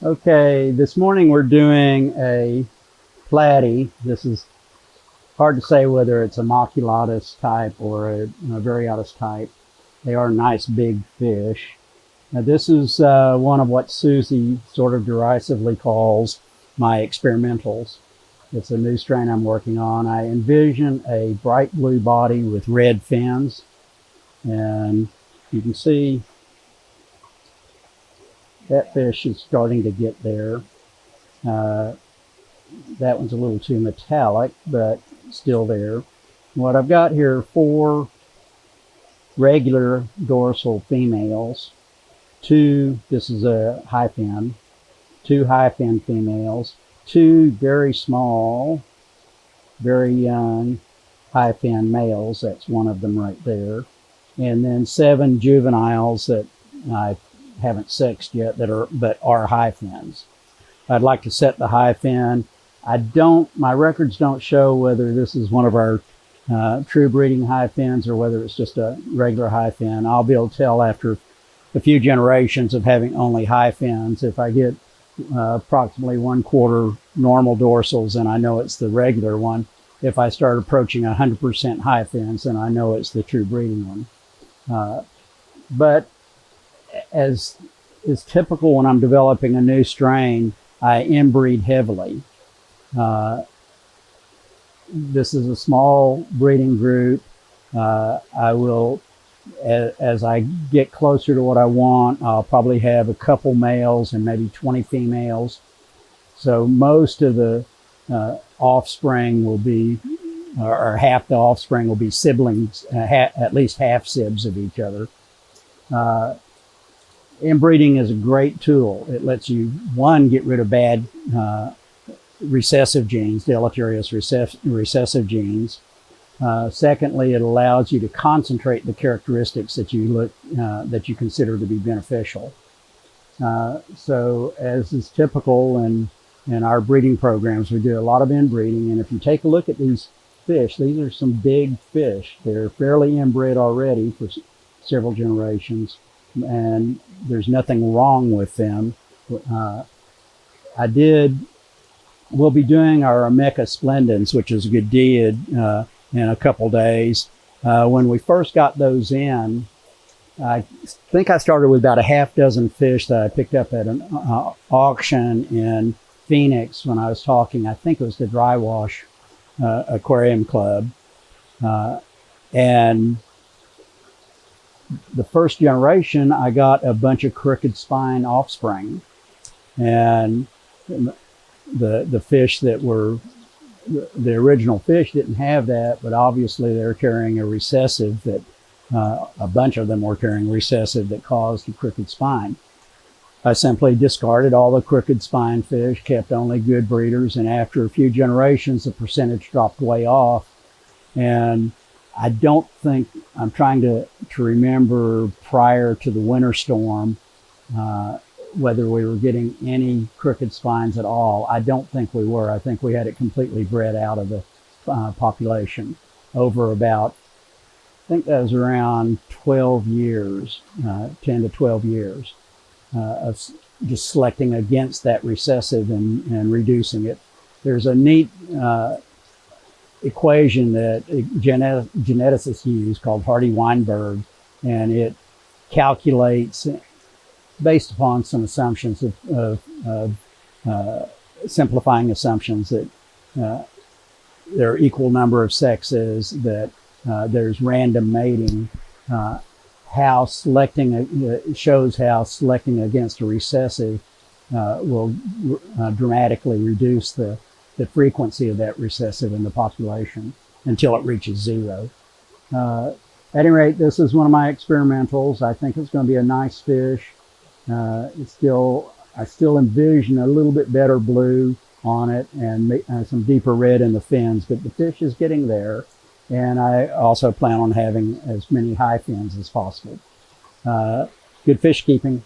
Okay, this morning we're doing a platy. This is hard to say whether it's a Maculatus type or a Variatus type. They are nice big fish. Now this is one of what Susie sort of derisively calls my experimentals. It's a new strain I'm working on. I envision a bright blue body with red fins, and you can see that fish is starting to get there. That one's a little too metallic, but still there. What I've got here are 4 regular dorsal females. This is a high fin, 2 high fin females, 2 very small, very young high fin males. That's one of them right there. And then 7 juveniles that I haven't sexed yet but are high fins. I'd like to set the high fin. My records don't show whether this is one of our true breeding high fins or whether it's just a regular high fin. I'll be able to tell after a few generations of having only high fins. If I get approximately 1/4 normal dorsals, then I know it's the regular one. If I start approaching 100% high fins, then I know it's the true breeding one. But as is typical when I'm developing a new strain, I inbreed heavily. This is a small breeding group. I will, as I get closer to what I want, I'll probably have a couple males and maybe 20 females. So most of the offspring will be, or half the offspring will be siblings, at least half sibs of each other. Inbreeding is a great tool. It lets you, one, get rid of bad recessive genes, deleterious recessive genes. Secondly, it allows you to concentrate the characteristics that you consider to be beneficial. So as is typical in our breeding programs, we do a lot of inbreeding. And if you take a look at these fish, these are some big fish. They're fairly inbred already for several generations, and there's nothing wrong with them. We'll be doing our Ameca splendens, which is a Goliad, in a couple days. When we first got those in, I think I started with about a half dozen fish that I picked up at an auction in Phoenix when I was talking. I think it was the Dry Wash Aquarium Club. And the first generation, I got a bunch of crooked spine offspring. And the fish that were the original fish didn't have that, but obviously they're carrying a recessive that a bunch of them were carrying recessive that caused a crooked spine. I simply discarded all the crooked spine fish, kept only good breeders, and after a few generations the percentage dropped way off. And I don't think, I'm trying to remember prior to the winter storm whether we were getting any crooked spines at all. I don't think we were. I think we had it completely bred out of the population over about, I think that was around 12 years, 10 to 12 years of just selecting against that recessive and reducing it. There's a neat equation that geneticists use called Hardy-Weinberg, and it calculates based upon some assumptions of simplifying assumptions that there are equal number of sexes, that there's random mating, how selecting shows how selecting against a recessive will dramatically reduce the frequency of that recessive in the population until it reaches 0. At any rate, this is one of my experimentals. I think it's going to be a nice fish. I still envision a little bit better blue on it and some deeper red in the fins, but the fish is getting there. And I also plan on having as many high fins as possible. Good fish keeping.